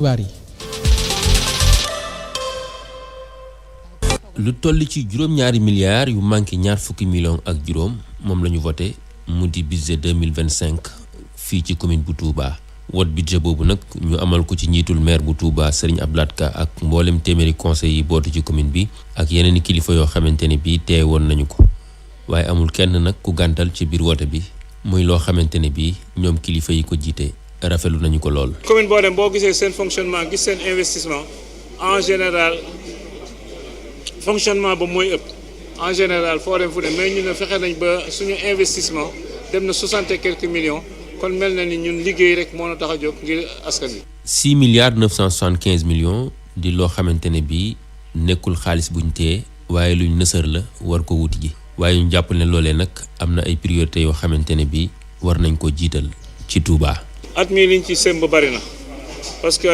xibaar yi. lu toll ci juróom-ñaari milliards yu manqué ñaar fukki millions ak juróom moom la ñu voté mu di budget 2025 fii ci commune bu Touba. wot budget boobu nag ñu amal ko ci njiitul maire bu Touba Serigne Abdou Lahad Ka ak mboolem téeméeri conseil yi bootu ci commune bi ak yeneen i kilifa yoo xamante ne bii teewoon nañu ko waaye amul kenn nag ku gàntal ci biir wote bi muy loo xamante ne bii ñoom kilifa yi ko jiite rafetlu nañu ko lool. commune boo dem boo gisee seen fonctionnement gis seen investissement en général fonctionnement ba mooy ëpp en général foo dem fu ne mais ñu ne fexe nañ ba suñu investissement dem na 60 et quelques millions kon mel na ni ñun liggéey rek moo na tax a jóg ngir askan wi. 6 milliards 975 millions di loo xamante ne bii nekkul xaalis buñ téye waaye luñ nësër la war ko wuti ji waaye ñu jàpp ne loolee nag am na ay priorités yoo xamante ne bii war nañ ko jiital ci Touba. at mii liñ ci sëmb bari na parce que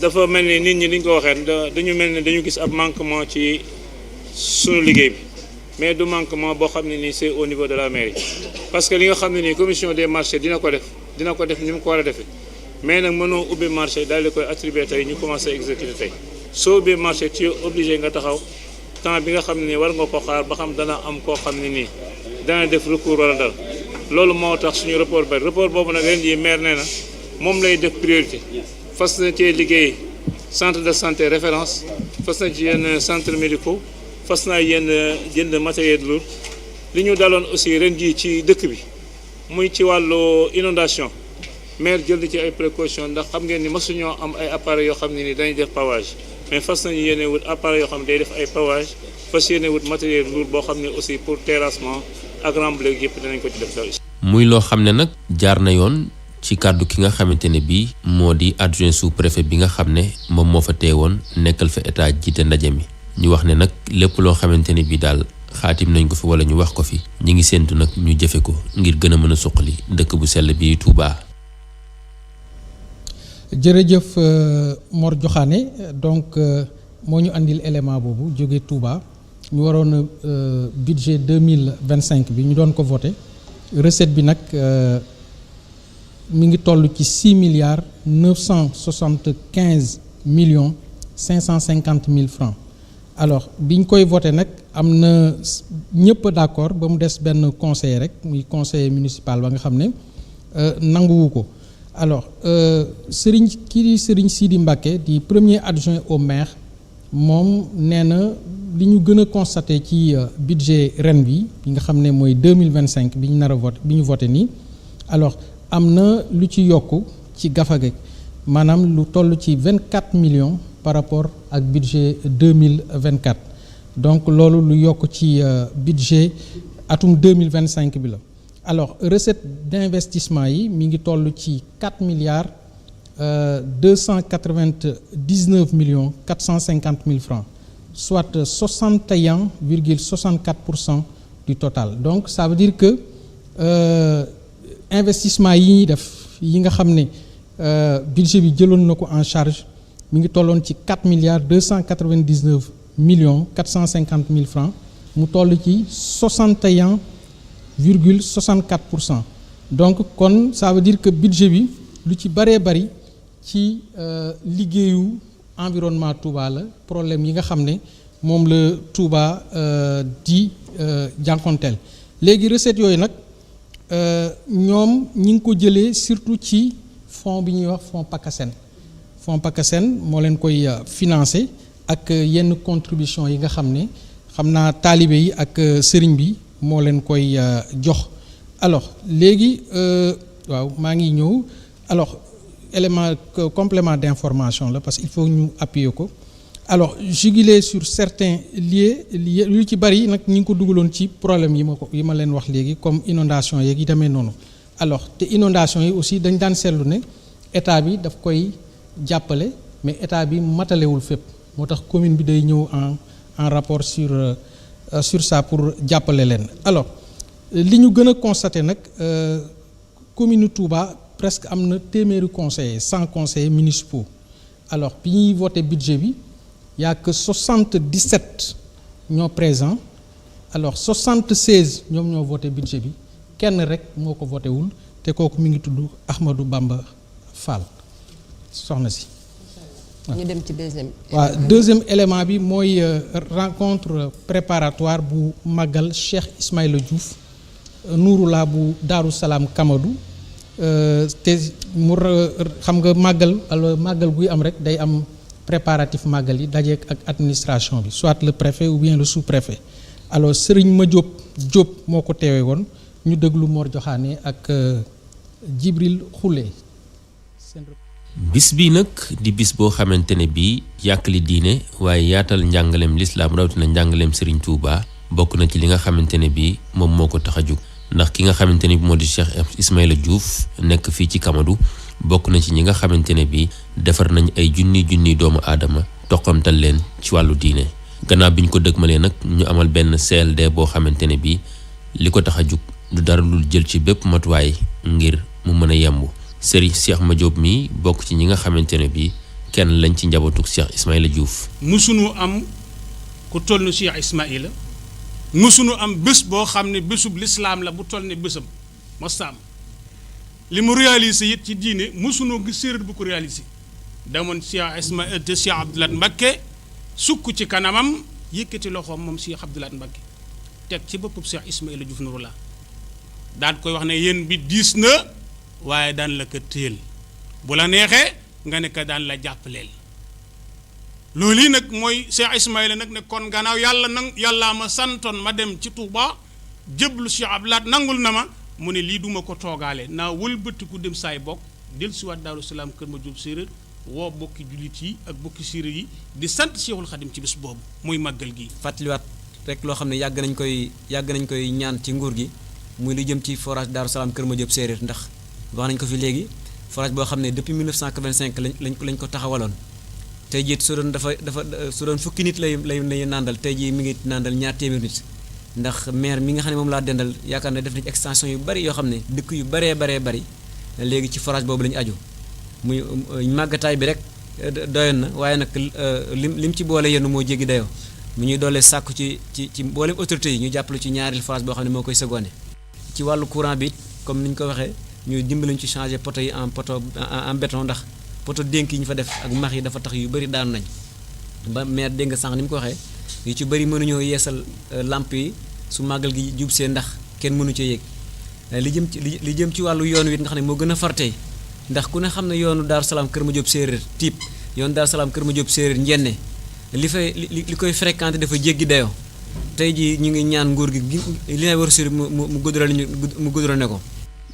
dafa mel ni nit ñi liñ ko waxee dañu mel ni dañu gis ab manquement ci sunu liggéey bi mais du manquement boo xam ne nii c'est au niveau de la mairie parce que li nga xam ne nii commission des marchés dina ko def ni mu ko war a defee mais nag mënoo ubbi marché daal di koy attribuer tey ñu commencé exécuter tey soo ubbi marché tu es obligé nga taxaw temps bi nga xam ne nii war nga ko xaar ba xam dana am koo xam ne nii dana def recours wala dal loolu moo tax suñu report boobu nag ren jii maire nee na moom lay def priorité fas na cee liggéey centre de santé référence fas na ci yenn centre médicaux fas naa yenn jënd matériel lourd li ñu daloon aussi ren jii ci dëkk bi muy ci wàllu inondation maire jël ci ay précautions ndax xam ngeen ni masuñoo am ay appareils yoo xam ne ni dañuy def pavage mais fas nañu yéene wut appareils yoo xam ne day def ay pavage fas yéene wut matériel lourd boo xam ne aussi pour terrassement ak remblai yëpp dinañ ko ci def daal. muy loo xam ne nag jaar na yoon ci kàddu ki nga xamante ne bii moo di adjoint sous-préfet bi nga xam ne moom moo fa teewoon nekkal fa état jiite ndaje mi ñu wax ne nag lépp loo xamante ne bii daal xaatim nañ ko fi wala ñu wax ko fi ñu ngi séentu nag ñu jëfe ko ngir gën a mën a suqali dëkk bu sell bi Touba. jërëjëf Mor Joxaane donc moo ñu andil élément boobu jóge Touba ñu waroon budget 2025 bi ñu doon ko voté recette bi nag mi ngi toll ci 6 milliards 975 millions 550 mille francs alors biñ koy voté nag am na ñëpp d'accord ba mu des benn conseiller rek muy conseiller municipal ba nga xam ne nanguwu ko alors Serigne Sidi Mbacké di premier adjoint au maire moom nee na li ñu gën a constaté ci budget ren bi nga xam ne mooy 2025 bi ñu nar a voté bi ñu voté nii alors am na lu ci yokk ci gafaga maanaam lu toll ci 24 millions par rapport ak budget 2024 donc loolu lu yokk ci budget atum 2025 bi la alors recette d'investissement yi mi ngi toll ci 4 milliards 299 millions 450 mille francs soit 61,64% du total donc ça veut dire que investissement yi ñuy def yi nga xam ne budget bi jëloon na ko en charge mi ngi tolloon ci 4 milliards 299 millions 450 mille francs mu toll ci 61,64% donc kon ça veut dire que budget bi lu ci bëree bëri ci liggéeyu environnement Touba la problème yi nga xam ne moom la Touba di jànkonteel léegi recettes yooyu nag ñoom ñi ngi ko jëlee surtout ci fonds bi ñuy wax fonds PACASEN moo leen koy financé ak yenn contribution yi nga xam ne xam naa taalibe yi ak sëriñ bi moo leen koy jox alors léegi waaw maa ngi ñëw alors élément complément d'information la parce qu'il faut ñu appuyer ko alors juguler sur certains lieux lu ci bari nag ñu ngi ko dugaloon ci problème yi ma leen wax léegi comme inondation yeeg yi demee noonu alors te inondation yi aussi dañ daan seetlu ne état bi daf koy jàppale mais état bi matalewul fépp moo tax commune bi day ñëw en rapport sur ça pour jàppale leen alors li ñu gën a constaté nag commune Touba presque am na téeméeri conseillers 100 conseillers municipaux alors bi ñuy voté budget bi y a que 77 ñoo présents alors 76 ñoom ñoo voté budget bi kenn rek moo ko voté wul te kooku mi ngi tudd Ahmadou Bamba Fall soxna si. ñu dem ci deuxième. waaw deuxième élément bi mooy rencontre préparatoire bu màggal Cheikh Ismaïla Diouf Nouroullah bu Daaru Salaam Kamadou te mu xam nga màggal guy am rek day am préparatif màggal yi dajeek ak administration bi soit le préfet ou bien le sous-préfet alors Serigne Madiop Diop moo ko teewee woon ñu déglu Mor Joxaane ak Jibril Khoule. bis bi nag di bis boo xamante ne bii yàkkali diine waaye yaatal njàngaleem lislaam rawatina njàngaleem Serigne Touba bokk na ci li nga xamante ne bii moom moo ko tax a jóg ndax ki nga xamante ne bi moo di Cheikh Ismaïla Diouf nekk fii ci Kamadou bokk na ci ñi nga xamante ne bii defar nañ ay junni doomu aadama toqamtal leen ci wàllu diine gannaaw bi ñu ko dëgmalee nag ñu amal benn CLD boo xamante ne bii li ko tax a jóg du dara lu jël ci bépp matuwaay ngir mu mën a yemb Serigne Cheikh Madiop mi bokk ci ñi nga xamante ne bii kenn lañ ci njabootug Cheikh Ismaïla Diouf. musunu am ku toll ni Cheikh Ismaïla musunu am bés boo xam ne bésub lislaam la bu toll ne bésam mosta am li mu réalisé it ci diine musunoo gis séeréer bu ko réalisé demoon Cheikh Ismaïla te Cheikh Abdoulaye Mbacké sukk ci kanamam yëkkati loxoom moom Cheikh Abdoulaye Mbacké teg ci boppam Cheikh Ismaïla Diouf Nouroullah daan koy wax ne yéen bi diis na waaye daan la ko téel bu la neexee nga ne ko daan la jàppaleel loolu yi nag mooy Cheikh Ismaïla nag ne kon gannaaw yàllaa ma santoon ma dem ci Touba jëblu Cheikh Abdoulaye nangul na ma mu ne lii duma ko toogaale naa wëlbatiku dem saay bokk dellusiwaat Daaru Salaam Kër Madiop séeréer woo bokki jullit yi ak bokki séeréer yi di sant Cheikhul Khadim ci bés boobu muy màggal gi. fàttaliwaat rek loo xam ne yàgg nañ koy ñaan ci nguur gi muy lu jëm ci forage Daaru Salaam Kër Madiop séeréer ndax wax nañ ko fi léegi forage boo xam ne depuis 1985 lañ ko taxawaloon tey jii su doon fukki nit lay nàndal tey jii mi ngi nàndal ñaar téeméer nit ndax maire mi nga xam ne moom laa dendal yaakaar ne def na ci extension yu bari yoo xam ne dëkk yu baree bari léegi ci forage boobu la ñu aju muy màggataay bi rek doyoon na waaye nag lim ci boole yenn moo jéggi dayoo mu ñuy doolee sàkku ci mboolem autorités yi ñu jàppale ci ñaareel forage boo xam ne moo koy seconde ci wàllu courant bi comme ni ñu ko waxee ñu dimbali ñu ci changer poto yi en béton ndax poto dénk yi ñu fa def ak max yi dafa tax yu bëri daanu nañ ba maire dégg nga sànq ni mu ko waxee yu ci bëri mënuñoo yeesal lamp yi su màggal gi jub see ndax kenn mënu cee yéeg li jëm ci wàllu yoon wi nga xam ne moo gën a fartey ndax ku ne xam ne yoonu Daaru Salaam Kër Madiop séeréer tiib yoonu Daaru Salaam Kër Madiop séeréer njenne li koy fréquenté dafa jéggi dayoo tey ji ñu ngi ñaan nguur gi li lay war a mu goudronné ne ko.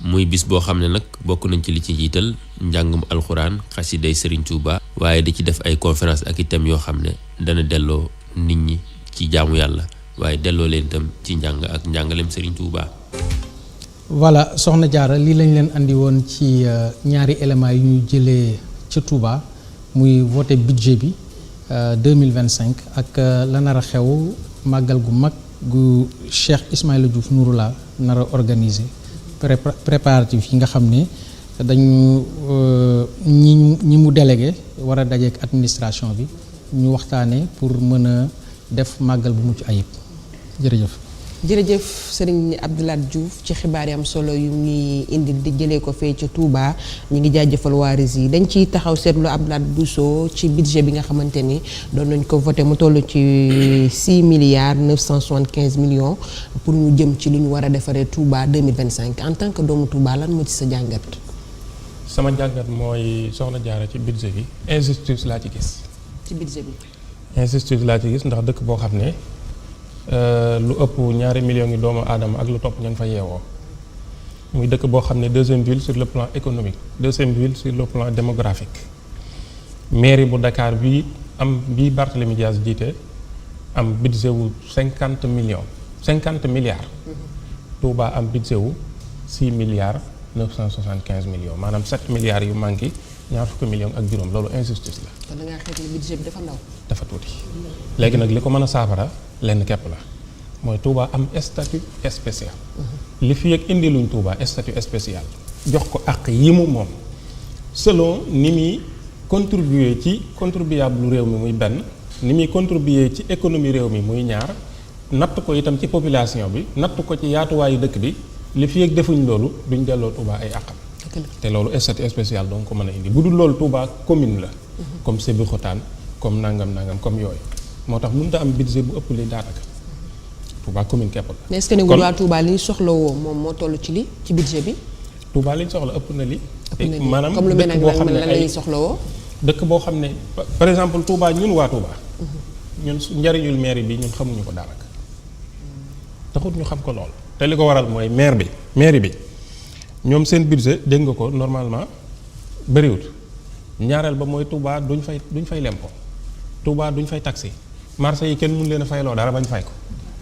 muy bis boo xam ne nag bokk nañ ci li ci jiital njàngum alxuraan xasiday Serigne Touba waaye di ci def ay conférence ak itam yoo xam ne dana delloo nit ñi ci jaamu yàlla waaye delloo leen itam ci njàng ak njàngaleem Serigne Touba. voilà soxna Diarra lii lañ leen andi woon ci ñaari éléments yu ñu jëlee ca Touba muy voté budget bi 2025 ak la nar a xew màggal gu mag gu Cheikh Ismaïla Diouf Nouroullah nar a organisé. préparatif yi nga xam ne dañu ñi mu délégué war a dajeek administration bi ñu waxtaanee pour mën a def màggal bu mucc ayib jërëjëf Serigne Abdoulaye Diouf ci xibaar yi am solo yu ngi indi di jëlee ko fee ca Touba ñu ngi jaajëfal waaris yi dañ ciy taxaw seetlu Abdoulaye Bousso ci budget bi nga xamante ni doon nañ ko voté mu toll ci 6 milliards 975 millions pour ñu jëm ci lu ñu war a defaree Touba 2025 en tant que doomu Touba lan moo ci sa jàngat. sama jàngat mooy soxna Diarra ci budget bi injustice laa ci gis. ci budget bi. injustice laa ci gis ndax dëkk boo xam ne. lu ëpp 2 millions yi doomu aadama ak lu topp ña nga fa yeewoo muy dëkk boo xam ne deuxième ville sur le plan économique deuxième ville sur le plan démographique mairie bu Dakar bii Barthélémy Dias jiite am budget wu 50 milliards Touba am budget wu 6 milliards 975 millions maanaam 7 milliards yu manqué ñaar fukki millions ak juróom loolu injustice la. kon da ngaa xeet ni budget bi dafa ndaw. dafa tuuti léegi nag li ko mën a saafara lenn képp la mooy Touba am statut spécial. li fi ak indi luñ Touba statut spécial. jox ko àq yi mu moom selon ni muy contribuer ci contribuable réew mi muy benn ni muy contribuer ci économie réew mi muy ñaar natt ko itam ci population bi natt ko ci yaatuwaayu dëkk bi li fi ak defuñ loolu duñ delloo Touba ay àqam. te loolu statut spécial donc ko mën a indi bu dul loolu Touba commune la. comme Sébikotane comme nangam comme yooyu moo tax mënut a am budget bu ëpp li daanaka Touba commune képp la. mais est-ce que ne waa Touba li ñu soxla woo moom moo toll ci li ci budget bi. Touba li ñu soxla ëpp na li. maanaam comme lu mel nag lan la ñuy soxla woo. dëkk boo xam ne par exemple Touba ñun waa Touba. ñun njariñul mairie bi ñun xamuñu ko daanaka. taxut ñu xam ko lool. te li ko waral mooy mairie bi ñoom seen budget dégg nga ko normalement bëriwut ñaareel ba mooy Touba duñ fay lempo Touba duñ fay taxi marché yi kenn mun leen a fayloo dara bañ fay ko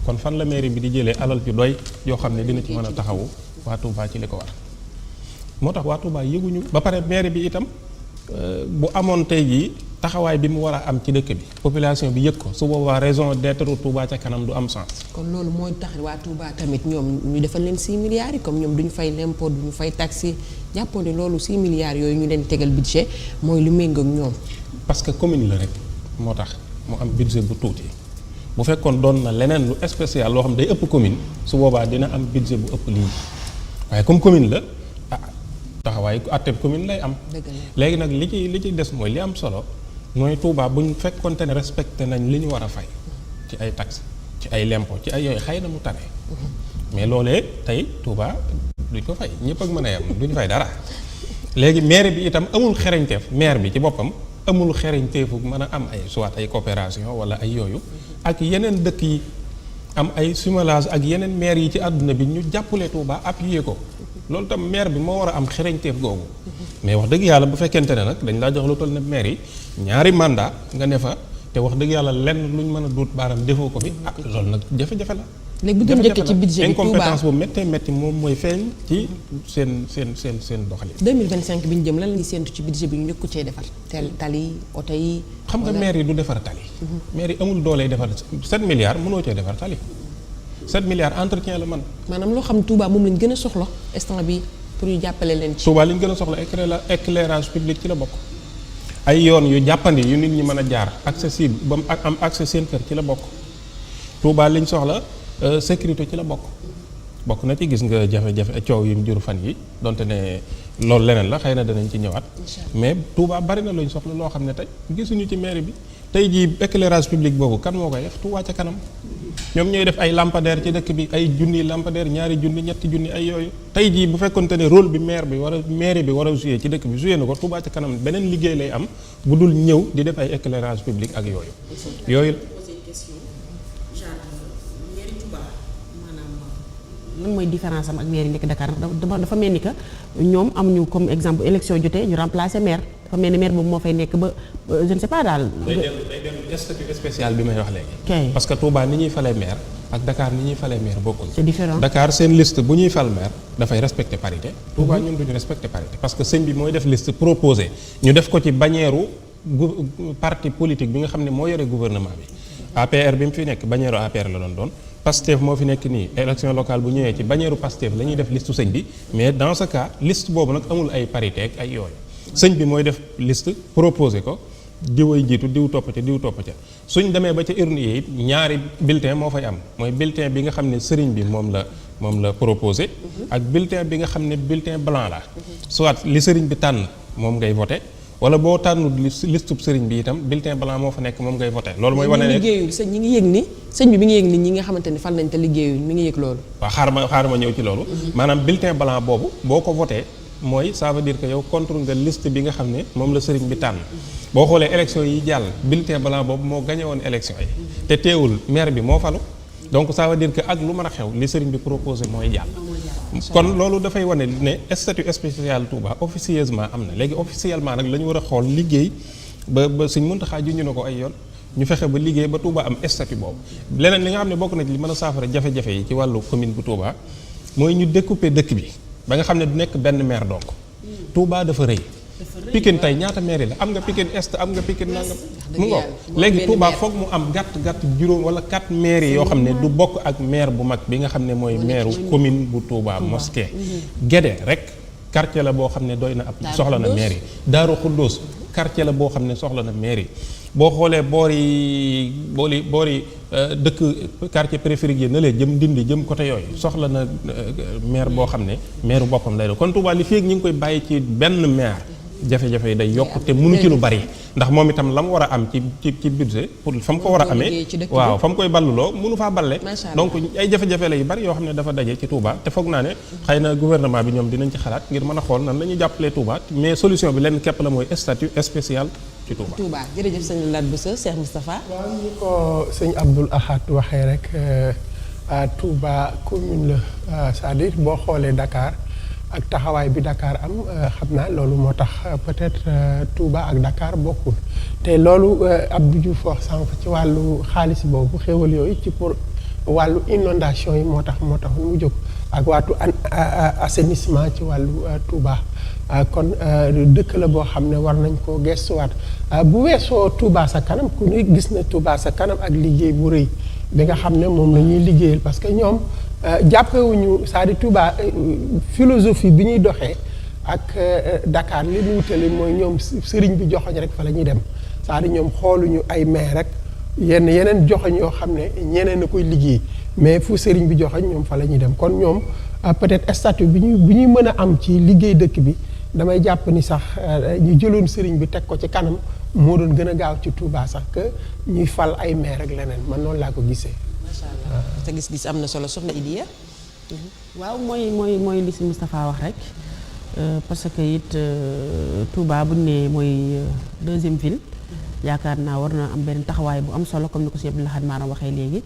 kon fan la mairie bi di jëlee alal ju doy yoo xam ne dina ci mën a taxawu waa Touba ci li ko war moo tax waa Touba yëguñu ba pare mairie bi itam bu amoon tey jii taxawaay bi mu war a am ci dëkk bi population bi yëg ko su boobaa raison d'être Touba ca kanam du am sens. kon loolu mooy tax waa Touba tamit ñoom ñu defal leen 6 milliards yi comme ñoom duñu fay l'impôt duñu fay taxi jàppoon ne loolu 6 milliards yooyu ñu leen tegal budget mooy lu méngoo ak ñoom. parce que commune la rek moo tax mu am budget bu tuuti bu fekkoon doon na leneen lu spécial loo xam day ëpp commune su boobaa dina am budget bu ëpp lii waaye comme commune la taxawaay àtteb commune lay am. léegi nag li ci des mooy li am solo. mooy Touba bu ñu fekkonte ne respecté nañ li ñu war a fay ci ay taxes ci ay lempo ci ay yooyu xëy na mu tane mais loolee tey Touba duñ ko fay ñëpp ak mën a yem duñ fay dara léegi maire bi itam amul xereñteef maire bi ci boppam amul xereñteefu mën a am ay soit ay coopération wala ay yooyu ak yeneen dëkk yi am ay jumelage ak yeneen maire yi ci àdduna bi ñu jàppale Touba appuyer ko loolu tam maire bi moo war a am xereñteef googu mais wax dëgg yàlla bu fekkente ne nag dañ laa jox lu toll ne maire yi ñaari mandat nga ne fa te wax dëgg yàlla lenn luñ mën a duut baaram defoo ko fi loolu nag jafe-jafe la. léegi bu doon njëkk ci budget bi Touba incompétence bu méttee moom mooy feeñ ci seen doxalin. 2025 bi ñu jëm lan la ñuy séentu ci budget bi ñu njëkk ko cee defar tali oto yi. xam nga maire yi du defar tali. maire yi amul doolee defar 7 milliards mënoo cee defar tali 7 milliards entretien la man. maanaam loo xam Touba moom lañ gën a soxla instant bi pour ñu jàppale leen ci. Touba li ñu gën a soxla éclairage public ci la bokk. ay yoon yu jàppandi yu nit ñi mën a jaar accessible ba mu am accès seen kër ci la bokk Touba liñ soxla sécurité ci la bokk na ci gis nga jafe-jafe coow yi mu jur fan yi donte ne loolu leneen la xëy na danañ ci ñëwaat mais Touba bari na luñ soxla loo xam ne tey gisuñu ci mairie bi tey jii éclairage public boobu kan moo koy def Touba ca kanam ñoom ñooy def ay lampadaire ci dëkk bi ay junni lampadaire ñaari junni ñetti junni ay yooyu tey jii bu fekkonte ne rôle bi mairie bi war a jouer ci dëkk bi jouer na ko Touba ca kanam beneen liggéey lay am bu dul ñëw di def ay éclairage public ak yooyu lan mooy différence am ak maire yi nekk Dakar dafa mel ni que ñoom amuñu comme exemple élection jotee ñu remplacer maire dafa mel ni maire boobu moo fay nekk ba je ne sais pas daal. day dellu statut spécial bi may wax léegi. parce que Touba ni ñuy falee maire ak Dakar ni ñuy falee maire bokkul. c'est différent Dakar seen liste bu ñuy fal maire dafay respecter parité. Touba ñun duñu respecter parité parce que sëñ bi mooy def liste proposé ñu def ko ci bannière parti politique bi nga xam ne moo yore gouvernement bi. APR bi mu fi nekk bannière APR la doon. Pastef moo fi nekk nii élection locale bu ñëwee ci bannière Pastef la ñuy def liste sëñ bi mais dans ce cas liste boobu nag amul ay parité ak ay yooyu sëñ bi mooy def liste proposé ko diwoy jiitu diw topp ca suñ demee ba ca urne yi it ñaari bulletin moo fay am mooy bulletin bi nga xam ne sëriñ bi moom la proposé ak bulletin bi nga xam ne bulletin blanc la soit li sëriñ bi tànn moom ngay voté wala boo tànnul listub sëriñ bi itam bulletin blanc moo fa nekk moom ngay voté loolu mooy wane ne liggéeyul ñi ngi yëg ni sëñ bi mi ngi yëg ni ñi nga xamante ni fal nañ te liggéeyul mi ngi yëg loolu waaw xaar ma ñëw ci loolu maanaam bulletin blanc boobu boo ko voté mooy ça veut dire que yow contre nga liste bi nga xam ne moom la sëriñ bi tànn boo xoolee élection yi jàll bulletin blanc boobu moo gagné woon élection yi te teewul maire bi moo falu donc ça veut dire que ak lu mën a xew li sëriñ bi proposé mooy jàll kon loolu dafay wane ne statut spécial Touba officieusement am na léegi officiellement nag la ñu war a xool liggéey ba Sëñ Muntaxa ju ñu ne ko ay yoon ñu fexe ba liggéey ba Touba am statut boobu leneen li nga xam ne bokk na ci li mën a saafara jafe-jafe yi ci wàllu commune bu Touba mooy ñu découper dëkk bi ba nga xam ne du nekk benn maire donc Touba dafa rëy Pikine tey ñaata maire la am nga Pikine Est am nga Pikine nangam mu ngoog léegi Touba foog mu am gàtt juróom wala 4 maire yoo xam ne du bokk ak maire bu mag bi nga xam ne mooy maire commune bu Touba Mosquée Guédé rek quartier la boo xam ne doy na ab soxla na maire yi Daaru Xuddoos quartier la boo xam ne soxla na maire yi boo xoolee boori dëkk quartier périphérique yi na lee jëm Ndindi jëm côté yooyu soxla na maire boo xam ne maire boppam lay doon kon Touba li fii ñu ngi koy bàyyi ci benn maire jafe-jafe yi day yokk te mënu ci lu bari ndax moom itam la mu war a am ci budget pour fa mu ko war a amee waaw fa mu koy balluloo mënu faa balle donc ay jafe-jafe la yu bari yoo xam ne dafa daje ci Touba te foog naa ne xëy na gouvernement bi ñoom dinañ ci xalaat ngir mën a xool nan la ñuy jàppalee Touba mais solution bi lenn képp la mooy statut spécial ci Touba. Touba jërëjëf sëñ Lat Bousso Cheikh Moustapha. waaw ñu ko sëñ Abdoul Ahad waxee rek Touba commune la c'est-à-dire boo xoolee Dakar ak taxawaay bi Dakar am xam naa loolu moo tax peut-être Touba ak Dakar bokkul te loolu Abdou Diouf wax sànq ci wàllu xaalis boobu xéwal yooyu ci pour wàllu inondation yi moo tax mu jóg ak waatu assainissement ci wàllu Touba kon dëkk la boo xam ne war nañ koo gestuwaat bu weesoo Touba sa kanam ku ne gis na Touba sa kanam ak liggéey bu rëy bi nga xam ne moom la ñuy liggéeyal parce que ñoom jàppewuñu c'est-à-dire Touba philosophie bi ñuy doxee ak Dakar li ñu wutale mooy ñoom sëriñ bi joxoñ rek fa la ñuy dem c'est-à-dire ñoom xooluñu ay maire rek yeneen joxoñ yoo xam ne ñeneen a koy liggéey mais fu sëriñ bi joxoñ ñoom fa la ñuy dem kon ñoom peut-être statut bi ñuy mën a am ci liggéey dëkk bi damay jàpp ni sax ñu jëloon sëriñ bi teg ko ci kanam moo doon gën a gaaw ci Touba sax que ñuy fal ay maire rek leneen man noonu laa ko gisee. macha allah te gis-gis am na solo soxna Idiya. waaw mooy li si Moustapha wax rek parce que it Touba bu ñu nee mooy deuxième ville yaakaar naa war na am benn taxawaay bu am solo comme ni ko si Abdou Lahad Maram waxee léegi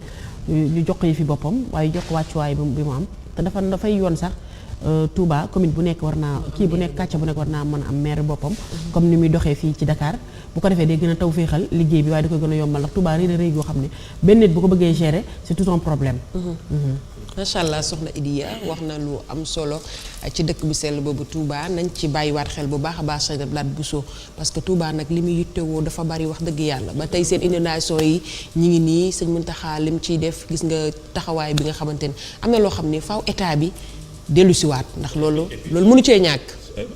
ñu jox ko yi fi boppam waaye jox ko wàccuwaay bi mu am te dafay yoon sax Touba commune bu nekk war naa kii bu nekk kàcce bu nekk war naa mën a am maire boppam comme ni muy doxee fii ci Dakar bu ko defee day gën a taw féexal liggéey bi waaye da koy gën a yombal ndax Touba rëy na rëy yoo xam ne benn nit bu ko bëggee gérer c'est tout un problème. macha allah soxna Idiya wax na lu am solo ci dëkk bu sell boobu Touba nañ ci bàyyiwaat xel bu baax a baax sëñ Lat Bousso parce que Touba nag li muy yittewoo dafa bari wax dëgg yàlla ba tey seen inondation yi ñi ngi nii sëñ Mountakha lim ciy def gis nga taxawaay bi nga xamante ne am na loo xam ne faaw état bi dellu siwaat ndax loolu mënu cee ñàkk.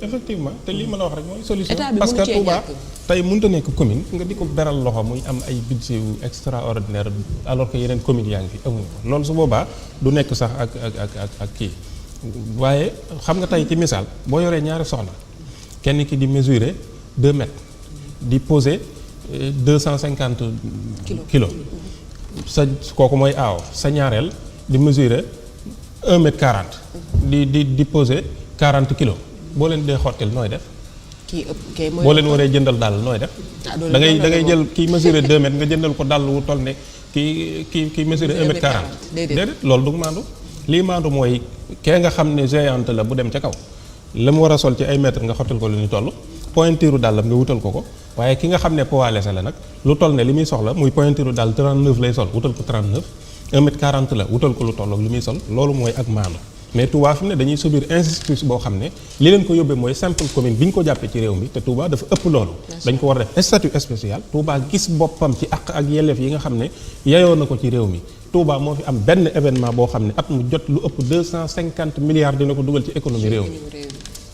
effectivement te lii ma la wax rek mooy solution état bi parce que mënu cee Touba ñàkk. tey mënut a nekk commune nga di ko beral loxo muy am ay budget yu extraordinaire alors que yeneen communes yaa ngi fi amuñu ko loolu su boobaa du nekk sax ak kii waaye xam nga tey ci misaal boo yoree ñaari soxna kenn ki di mesurer 2 mètres di poser 250 kilos sa kooku mooy aaw sa ñaareel di mesurer 1 mètre 40 di poser 40 kilos boo leen dee xottil nooy def. kii ëpp kay mooy boo leen waree jëndal dàll nooy def. da ngay jël kii mesurer 2 mètres nga jëndal ko dàll wu toll ne kii mesurer 1 mètre 40. déedéet loolu du maandu. lii maandu mooy kee nga xam ne géante la bu dem ca kaw la mu war a sol ci ay mètres nga xottil ko lu ñu toll pointure dàllam nga wutal ko waaye ki nga xam ne poids léger la nag lu toll ne li muy soxla muy pointure dàll 39 lay sol wutal ko 39 1 mètre 40 la wutal ko lu toll ak li muy sol loolu mooy ak maandu. mais Touba fi mu ne dañuy subir injustice boo xam ne li leen ko yóbbee mooy simple commune bi ñu ko jàppee ci réew mi te Touba dafa ëpp loolu. dañ ko war a def statut spécial. Touba gis boppam ci àq ak yelleef yi nga xam ne yeyoo na ko ci réew mi Touba moo fi am benn événement boo xam ne at mu jot lu ëpp 250 milliards dina ko dugal ci économie réew mi.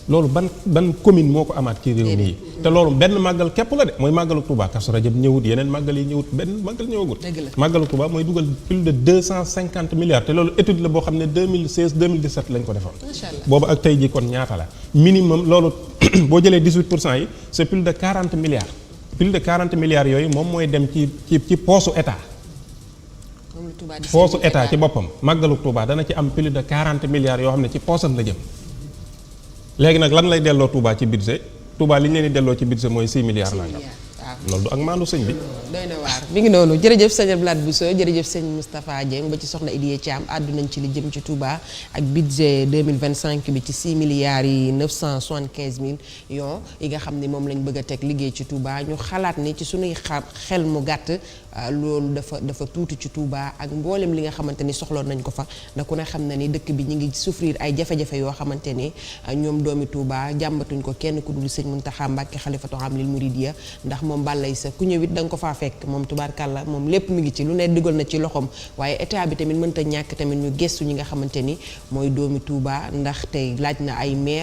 loolu ban commune moo ko amaat ci réew mi te loolu benn màggal képp la de mooy màggalu Touba Kazu Rajab ñëwut yeneen màggal yi ñëwut benn màggal ñëwagul. màggalu Touba mooy dugal plus de 250 milliards te loolu étude la boo xam ne 2016 2017 lañ ko defoon. boobu ak tey jii kon ñaata la minimum loolu boo jëlee 18% yi c'est plus de 40 milliards. plus de 40 milliards yooyu moom mooy dem ci poosu état. poosu état ci boppam màggalu Touba dana ci am plus de 40 milliards yoo xam ne ci poosam la jëm. léegi nag lan lay delloo Touba ci budget Touba li ñu leen di delloo ci budget mooy 6 milliards nangam. loolu du ak maandu sëñ bi. doy na waar mi ngi noonu jërëjëf sëñ Lat Bousso jërëjëf sëñ Moustapha Dieng ba ci soxna Idiya Thiam àddu nañ ci li jëm ci Touba ak budget 2025 bi ci 6 milliards yi 975 millions yi nga xam ne moom lañ bëgg a teg liggéey ci Touba ñu xalaat ni ci suñuy xel mu gàtt loolu dafa tuuti ci Touba ak mboolem li nga xamante ni soxloon nañ ko fa ndax ku ne xam na ni dëkk bi ñu ngi souffrir ay jafe-jafe yoo xamante ni ñoom doomi Touba jàmbatuñ ko kenn ku dul sëñ Mountakha Mbacké xalifatu am lil muridiyya ndax moom bàllay sa ku ñëwit da nga ko faa fekk moom tubaarkàlla moom lépp mu ngi ci lu ne dugal na ci loxoom waaye état bi tamit mënta ñàkk tamit ñu gestu ñi nga xamante ni mooy doomi Touba ndax tey laaj na ay maire